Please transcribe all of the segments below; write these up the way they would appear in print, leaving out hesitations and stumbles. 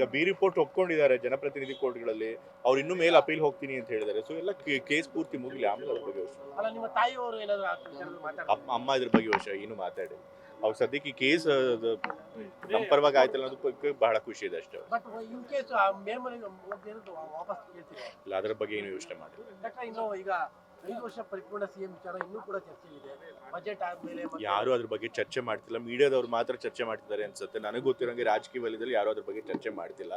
ಈಗ B report ಒಪ್ಕೊಂಡಿದ್ದಾರೆ ಜನಪ್ರತಿನಿಧಿ ಕೋರ್ಟ್ಗಳಲ್ಲಿ, ಅವ್ರು ಇನ್ನೂ ಮೇಲೆ ಅಪೀಲ್ ಹೋಗ್ತೀನಿ ಅಂತ ಹೇಳಿದ್ದಾರೆ. ಸೊ ಎಲ್ಲ ಕೇಸ್ ಪೂರ್ತಿ ಮುಗಿಲಿ, ಆಮೇಲೆ ಅದ್ರ ಬಗ್ಗೆ ಯೋಚನೆ. ಅಲ್ಲ, ನಿಮ್ಮ ತಾಯಿಯವರು ಏನಾದ್ರು ಅಮ್ಮ ಇದ್ರ ಬಗ್ಗೆ ಯೋಚನೆ ಏನು ಮಾತಾಡಿ. ಅವ್ರು ಸದ್ಯಕ್ಕೆ ಈ ಕೇಸ್ ನಮ್ಮ ಪರವಾಗಿ ಆಯ್ತಲ್ಲ ಅನ್ನೋದಕ್ಕೆ ಬಹಳ ಖುಷಿ ಇದೆ ಅಷ್ಟೇ. ಬಟ್ ಇನ್ ಕೇಸ್ ವಾಪಸ್ ಕೇಳ್ತೀವಿ ಇಲ್ಲ, ಅದ್ರ ಬಗ್ಗೆ ಏನು ಯೋಚನೆ ಮಾಡಿ. ಇನ್ನು ಈಗ 5 ವರ್ಷ ಪರಿಪೂರ್ಣ ಸಿಎಂ ವಿಚಾರ ಇನ್ನೂ ಕೂಡ ಚರ್ಚೆ ಇದೆ. ಬಜೆಟ್ ಆದ್ಮೇಲೆ ಯಾರು ಅದ್ರ ಬಗ್ಗೆ ಚರ್ಚೆ ಮಾಡ್ತಿಲ್ಲ. ಮೀಡಿಯಾದವ್ರು ಮಾತ್ರ ಚರ್ಚೆ ಮಾಡ್ತಿದ್ದಾರೆ ಅನ್ಸುತ್ತೆ. ನನಗೆ ಗೊತ್ತಿರೋಂಗೆ ರಾಜಕೀಯ ವಲಯದಲ್ಲಿ ಯಾರು ಅದ್ರ ಬಗ್ಗೆ ಚರ್ಚೆ ಮಾಡ್ತಿಲ್ಲ.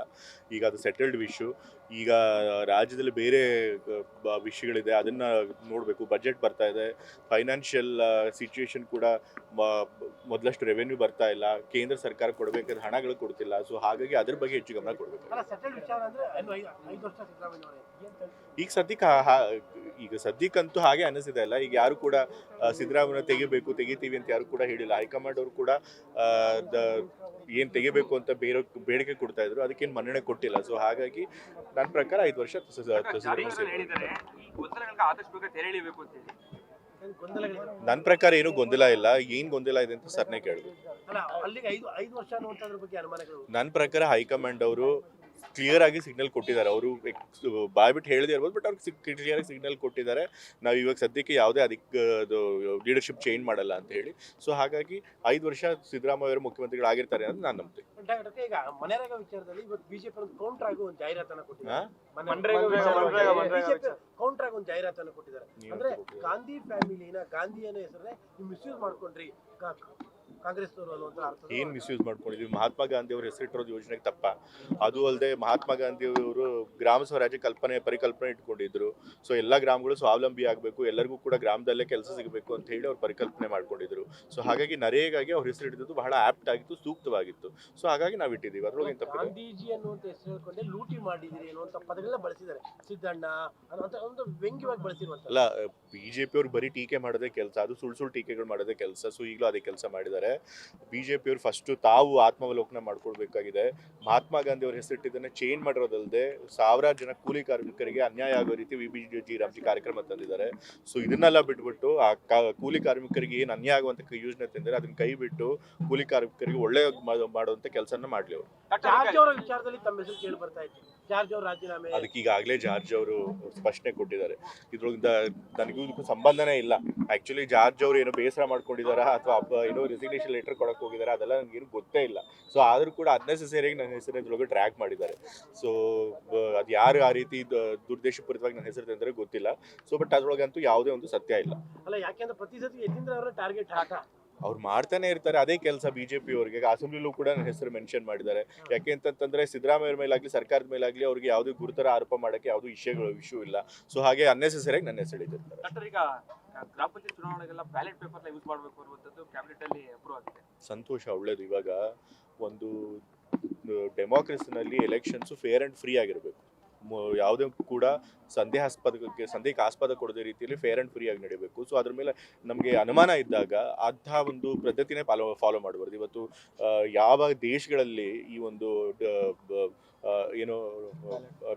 ಈಗ ಅದು ಸೆಟಲ್ಡ್ ವಿಷಯ. ಈಗ ರಾಜ್ಯದಲ್ಲಿ ಬೇರೆ ವಿಷಯಗಳಿದೆ, ಅದನ್ನ ನೋಡಬೇಕು. ಬಜೆಟ್ ಬರ್ತಾ ಇದೆ, ಫೈನಾನ್ಷಿಯಲ್ ಸಿಚುವೇಶನ್ ಕೂಡ ಮೊದಲಷ್ಟು ರೆವೆನ್ಯೂ ಬರ್ತಾ ಇಲ್ಲ, ಕೇಂದ್ರ ಸರ್ಕಾರ ಕೊಡಬೇಕಾದ ಹಣಗಳು ಕೊಡ್ತಿಲ್ಲ. ಸೊ ಹಾಗಾಗಿ ಅದ್ರ ಬಗ್ಗೆ ಹೆಚ್ಚು ಗಮನ ಕೊಡಬೇಕು. ಈಗ ಸದ್ಯಕ್ಕಂತೂ ಹಾಗೆ ಅನಿಸಿದೆ ಅಲ್ಲ. ಈಗ ಯಾರು ಕೂಡ ಸಿದ್ದರಾಮಯ್ಯ ತೆಗಿತೀವಿ ಅಂತ ಯಾರು ಕೂಡ ಹೇಳಿಲ್ಲ. ಹೈಕಮಾಂಡ್ ಅವರು ಕೂಡ ಏನ್ ತೆಗಿಬೇಕು ಅಂತ ಬೇಡಿಕೆ ಕೊಡ್ತಾ ಇದ್ರು, ಅದಕ್ಕೇನು ಮನ್ನಣೆ ಕೊಟ್ಟಿಲ್ಲ. ಸೊ ಹಾಗಾಗಿ ನನ್ನ ಪ್ರಕಾರ 5 ವರ್ಷ ನನ್ನ ಪ್ರಕಾರ ಏನು ಗೊಂದಲ ಇಲ್ಲ. ಏನ್ ಗೊಂದಲ ಇದೆ ಅಂತ ಸರ್ನೇ ಕೇಳಬೇಕು. ನನ್ನ ಪ್ರಕಾರ ಹೈಕಮಾಂಡ್ ಅವರು ಕ್ಲಿಯರ್ ಆಗಿ ಸಿಗ್ನಲ್ ಕೊಟ್ಟಿದ್ದಾರೆ. ಅವರು ಬಾಯ್ಬಿಟ್ಟು ಹೇಳದೇ ಇರ್ಬೋದು, ಬಟ್ ಅವ್ರಿಗೆ ಕ್ಲಿಯರ್ ಆಗಿ ಸಿಗ್ನಲ್ ಕೊಟ್ಟಿದ್ದಾರೆ. ನಾವು ಇವಾಗ ಸದ್ಯಕ್ಕೆ ಯಾವುದೇ ಲೀಡರ್ಶಿಪ್ ಚೇಂಜ್ ಮಾಡಲ್ಲ ಅಂತ ಹೇಳಿ. ಸೊ ಹಾಗಾಗಿ 5 ವರ್ಷ ಸಿದ್ದರಾಮಯ್ಯ ಅವರು ಮುಖ್ಯಮಂತ್ರಿಗಳಾಗಿರ್ತಾರೆ ಅಂತ ನಾನು ನಂಬ್ತೀನಿ. ಈಗ ಮನರೇಗಾ ವಿಚಾರದಲ್ಲಿ ಇವತ್ತು ಬಿಜೆಪಿ ಕೌಂಟರ್ ಆಗಿ ಒಂದು ಜಾಹೀರಾತನ್ನು ಕೊಟ್ಟಿದ್ದಾರೆ. ಕೌಂಟರ್ ಆಗಿ ಒಂದು ಜಾಹೀರಾತನ್ನು ಕೊಟ್ಟಿದ್ದಾರೆ. ಅಂದ್ರೆ ಗಾಂಧಿ ಫ್ಯಾಮಿಲಿನ ಗಾಂಧಿಯನ್ನ ಹೆಸರೇ ನೀವು ಮಿಸ್ಯೂಸ್ ಮಾಡ್ಕೊಂಡ್ರಿ ಕಾಂಗ್ರೆಸ್ ಏನ್ ಮಿಸ್ಯೂಸ್ ಮಾಡ್ಕೊಂಡಿದ್ವಿ. ಮಹಾತ್ಮ ಗಾಂಧಿ ಅವ್ರ ಹೆಸರಿಟ್ಟಿರೋದು ಯೋಜನೆಗೆ ತಪ್ಪ. ಅದು ಅಲ್ಲದೆ ಮಹಾತ್ಮ ಗಾಂಧಿ ಅವರು ಗ್ರಾಮ ಸ್ವರಾಜ್ಯ ಪರಿಕಲ್ಪನೆ ಇಟ್ಕೊಂಡಿದ್ರು. ಸೊ ಎಲ್ಲ ಗ್ರಾಮಗಳು ಸ್ವಾವಲಂಬಿ ಆಗಬೇಕು, ಎಲ್ಲರಿಗೂ ಕೂಡ ಗ್ರಾಮದಲ್ಲೇ ಕೆಲಸ ಸಿಗಬೇಕು ಅಂತ ಹೇಳಿ ಅವ್ರು ಪರಿಕಲ್ಪನೆ ಮಾಡ್ಕೊಂಡಿದ್ರು. ಸೊ ಹಾಗಾಗಿ ನರೇಗಾಗೆ ಅವ್ರ ಹೆಸರು ಹಿಡಿದು ಬಹಳ ಆಪ್ಟ್ ಆಗಿತ್ತು, ಸೂಕ್ತವಾಗಿತ್ತು. ಸೊ ಹಾಗಾಗಿ ನಾವು ಇಟ್ಟಿದ್ದೀವಿ. ಅದ್ರೊಳಗೆ ಗಾಂಧೀಜಿ ಅನ್ನುವಂತ ಹೆಸರು ಹೇಳ್ಕೊಂಡೆ ಲೂಟಿ ಮಾಡಿದಿರಿ ಅನ್ನುವಂತ ಪದಗಳನ್ನ ಬಳಸಿದ್ದಾರೆ. ಸಿದ್ದಣ್ಣ ಅನ್ನುವಂತ ಒಂದು ವ್ಯಂಗ್ಯವಾಗಿ ಬಳಸಿರುವಂತ. ಅಲ್ಲ, ಬಿಜೆಪಿ ಅವ್ರು ಬರೀ ಟೀಕೆ ಮಾಡೋದೇ ಕೆಲಸ, ಅದು ಸುಳ್ಳು ಟೀಕೆಗಳು ಮಾಡೋದೇ ಕೆಲಸ. ಸೊ ಈಗಲೂ ಅದೇ ಕೆಲಸ ಮಾಡಿದ್ದಾರೆ. ಬಿಜೆಪಿ ಅವರು ಫಸ್ಟ್ ತಾವು ಆತ್ಮಾವಲೋಕನ ಮಾಡ್ಕೊಳ್ಬೇಕಾಗಿದೆ. ಮಹಾತ್ಮ ಗಾಂಧಿ ಅವ್ರ ಹೆಸರಿಟ್ಟಿದ್ದನ್ನ ಚೇಂಜ್ ಮಾಡಿರೋದಲ್ಲದೆ ಸಾವಿರಾರು ಜನ ಕೂಲಿ ಕಾರ್ಮಿಕರಿಗೆ ಅನ್ಯಾಯ ಆಗೋ ರೀತಿ ವಿಬಿಜಿ ರಾಮ್ಜಿ ಕಾರ್ಯಕ್ರಮ ತಂದಿದ್ದಾರೆ. ಸೊ ಇದನ್ನೆಲ್ಲ ಬಿಟ್ಬಿಟ್ಟು ಆ ಕೂಲಿ ಕಾರ್ಮಿಕರಿಗೆ ಏನು ಅನ್ಯಾಯ ಆಗುವಂತ ಯೋಜನೆ ತಂದಿದ್ದಾರೆ ಅದನ್ನ ಕೈ ಬಿಟ್ಟು ಕೂಲಿ ಕಾರ್ಮಿಕರಿಗೆ ಒಳ್ಳೆ ಮಾಡುವಂತ ಕೆಲಸನ ಮಾಡ್ಲಿ ಅವರು. ವಿಚಾರದಲ್ಲಿ ತಮ್ಮ ಹೆಸರು ಕೇಳಿ ಬರ್ತಾ ಇತ್ತು. ಜಾರ್ಜ್ ಅವರು ರಾಜೀನಾಮೆ, ಅದಕ್ಕೆ ಈಗಾಗಲೇ ಜಾರ್ಜ್ ಅವರು ಸ್ಪಷ್ಟನೆ ಕೊಟ್ಟಿದ್ದಾರೆ. ಇದ್ರೊಳಗಿಂದ ನನಗೂ ಇದಕ್ಕೂ ಸಂಬಂಧನೇ ಇಲ್ಲ. ಆಕ್ಚುಲಿ ಜಾರ್ಜ್ ಅವರು ಏನೋ ಬೇಸರ ಮಾಡ್ಕೊಂಡಿದಾರ ಅಥವಾ ಏನೋ ರೆಸಿಗ್ನೇಷನ್ ಲೆಟರ್ ಕೊಡಕ್ ಹೋಗಿದ್ದಾರೆ, ಅದೆಲ್ಲ ನನಗೇನು ಗೊತ್ತೇ ಇಲ್ಲ. ಸೊ ಆದ್ರೂ ಕೂಡ ಅನ್ನೆಸೆಸರಿಯಾಗಿ ನನ್ನ ಹೆಸರು ಇದ್ರೊಳಗೆ ಟ್ರ್ಯಾಕ್ ಮಾಡಿದ್ದಾರೆ. ಸೊ ಅದು ಯಾರು ಆ ರೀತಿ ದುರ್ದೇಶಪೂರಿತವಾಗಿ ನನ್ನ ಹೆಸರು ತಂದ್ರೆ ಗೊತ್ತಿಲ್ಲ. ಸೊ ಬಟ್ ಅದ್ರೊಳಗಂತೂ ಯಾವುದೇ ಒಂದು ಸತ್ಯ ಇಲ್ಲ. ಅಲ್ಲ, ಯಾಕೆಂದ್ರೆ ಪ್ರತಿ ಸತಿ ಯತೀಂದ್ರ ಅವರ ಟಾರ್ಗೆಟ್ ಹಾಕ ಅವ್ರು ಮಾಡ್ತಾನೆ ಇರ್ತಾರೆ. ಅದೇ ಕೆಲಸ ಬಿಜೆಪಿ ಅವರಿಗೆ. ಅಸೆಂಬ್ಲಿಲೂ ಕೂಡ ನನ್ನ ಹೆಸರು ಮೆನ್ಷನ್ ಮಾಡಿದ್ದಾರೆ. ಯಾಕೆ ಅಂತಂದ್ರೆ ಸಿದ್ದರಾಮಯ್ಯ ಮೇಲಾಗ್ಲಿ ಸರ್ಕಾರದ ಮೇಲಾಗ್ಲಿ ಅವ್ರಿಗೆ ಯಾವುದೇ ಗುರುತರ ಆರೋಪ ಮಾಡಕ್ಕೆ ಯಾವುದೂ ಇಶ್ಯೂ ಇಲ್ಲ. ಸೊ ಹಾಗೆ ಅನ್ನೆಸೆಸರಿಯಾಗಿ ನನ್ನ ಹೆಸರು ಹಿಡಿದಿರ್ತಾರೆ. ಈಗ ಗ್ರಾಮ ಪಂಚಾಯತ್ ಚುನಾವಣೆಗೆಲ್ಲ ಬ್ಯಾಲೆಟ್ ಪೇಪರ್ನ ಯೂಸ್ ಮಾಡಬೇಕು ಅನ್ನುವಂಥದ್ದು ಕ್ಯಾಬಿನೆಟ್ ಅಲ್ಲಿ ಅಪ್ರೂವ್ ಆಗಿದೆ. ಸಂತೋಷ, ಒಳ್ಳೇದು. ಇವಾಗ ಒಂದು ಡೆಮೋಕ್ರಸಿನಲ್ಲಿ ಎಲೆಕ್ಷನ್ಸು ಫೇರ್ ಅಂಡ್ ಫ್ರೀ ಆಗಿರಬೇಕು. ಯಾವುದೇ ಕೂಡ ಸಂದೇಹಕ್ಕೆ ಆಸ್ಪದ ಕೊಡದ ರೀತಿಯಲ್ಲಿ ಫೇರ್ ಅಂಡ್ ಫ್ರೀ ಆಗಿ ನಡೀಬೇಕು. ಸೊ ಅದ್ರ ಮೇಲೆ ನಮಗೆ ಅನುಮಾನ ಇದ್ದಾಗ ಅಂತಹ ಒಂದು ಪದ್ಧತಿನೇ ಫಾಲೋ ಮಾಡಬಾರ್ದು. ಇವತ್ತು ಯಾವ ದೇಶಗಳಲ್ಲಿ ಈ ಒಂದು ಏನು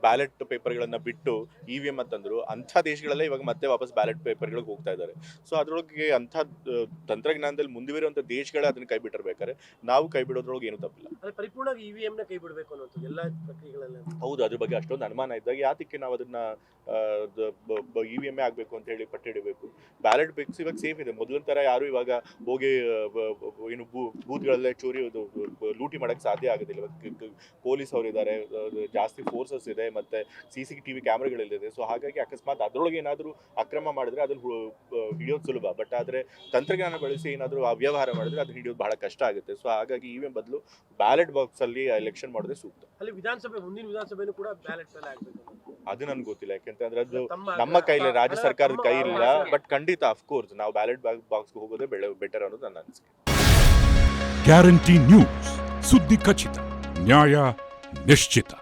ಬ್ಯಾಲೆಟ್ ಪೇಪರ್ಗಳನ್ನು ಬಿಟ್ಟು EVM ಅಂತಂದ್ರು, ಅಂಥ ದೇಶಗಳಲ್ಲೇ ಇವಾಗ ಮತ್ತೆ ವಾಪಸ್ ಬ್ಯಾಲೆಟ್ ಪೇಪರ್ಗಳಿಗೆ ಹೋಗ್ತಾ ಇದ್ದಾರೆ. ಸೊ ಅದ್ರೊಳಗೆ ಅಂಥ ತಂತ್ರಜ್ಞಾನದಲ್ಲಿ ಮುಂದುವರಿಯುವಂಥ ದೇಶಗಳೇ ಅದನ್ನ ಕೈ ಬಿಟ್ಟಿರ್ಬೇಕಾದ್ರೆ ನಾವು ಕೈ ಬಿಡೋದ್ರೊಳಗೆ ಏನು ತಪ್ಪಿಲ್ಲ. ಪರಿಪೂರ್ಣವಾಗಿ EVM ನ ಕೈ ಬಿಡಬೇಕು ಅನ್ನೋದು ಎಲ್ಲ ಪ್ರಕ್ರಿಯೆಗಳಲ್ಲಿ. ಹೌದು, ಅದ್ರ ಬಗ್ಗೆ ಅಷ್ಟೊಂದು ಅನುಮಾನ ಇದ್ದಾಗ ಯಾತಕ್ಕೆ ನಾವು ಅದನ್ನ EVM ಆಗಬೇಕು ಅಂತ ಹೇಳಿ ಪಟ್ಟಿಡಬೇಕು. ಬ್ಯಾಲೆಟ್ ಬೇಕ್ಸ್ ಇವಾಗ ಸೇಫ್ ಇದೆ. ಮೊದಲಿನ ಥರ ಯಾರು ಇವಾಗ ಹೋಗಿ ಏನು ಬೂತ್ಗಳಲ್ಲೇ ಲೂಟಿ ಮಾಡಕ್ಕೆ ಸಾಧ್ಯ ಆಗೋದಿಲ್ಲ. ಇವಾಗ ಪೊಲೀಸ್ ಅವರು ಇದ್ದಾರೆ, ಜಾಸ್ತಿ ಫೋರ್ಸಸ್ ಇದೆ, ಮತ್ತೆ CCTV ಕ್ಯಾಮ್ರಾಗಳಿದೆ. ಸೊ ಹಾಗಾಗಿ ಅಕಸ್ಮಾತ್ ಅದರೊಳಗೆ ಏನಾದರೂ ಅಕ್ರಮ ಮಾಡಿದ್ರೆ ಅದನ್ನು ಹಿಡಿಯೋದು ಸುಲಭ. ಬಟ್ ಆದರೆ ತಂತ್ರಜ್ಞಾನ ಬಳಸಿ ಏನಾದರೂ ಅವ್ಯವಹಾರ ಮಾಡಿದ್ರೆ ಅದನ್ನ ಹಿಡಿಯೋದು ಬಹಳ ಕಷ್ಟ ಆಗುತ್ತೆ. ಸೊ ಹಾಗಾಗಿ EVM ಬದಲು ಬ್ಯಾಲೆಟ್ ಬಾಕ್ಸ್ ಅಲ್ಲಿ ಎಲೆಕ್ಷನ್ ಮಾಡೋದೇ ಸೂಕ್ತ. ಅಲ್ಲಿ ಮುಂದಿನ ವಿಧಾನಸಭೆನೂ ಕೂಡ ಬ್ಯಾಲೆಟ್ ಮೇಲೆ ಆಗಬೇಕು. ಅದು ನನ್ಗೆ ಗೊತ್ತಿಲ್ಲ, ಯಾಕೆಂತಂದ್ರೆ ಅದು ನಮ್ಮ ಕೈಲಿ, ರಾಜ್ಯ ಸರ್ಕಾರದ ಕೈ ಇಲ್ಲ. ಬಟ್ ಖಂಡಿತ ಅಫ್ಕೋರ್ಸ್ ನಾವು ಬ್ಯಾಲೆಟ್ ಬಾಕ್ಸ್ಗೆ ಹೋಗೋದೇ ಬೆಟರ್ ಅನ್ನೋದು ನನ್ನ ಅನಿಸಿಕೆ. ಗ್ಯಾರಂಟಿ ನ್ಯೂಸ್, ಸುದ್ದಿ ಖಚಿತ, ನ್ಯಾಯ ನಿಶ್ಚಿತ.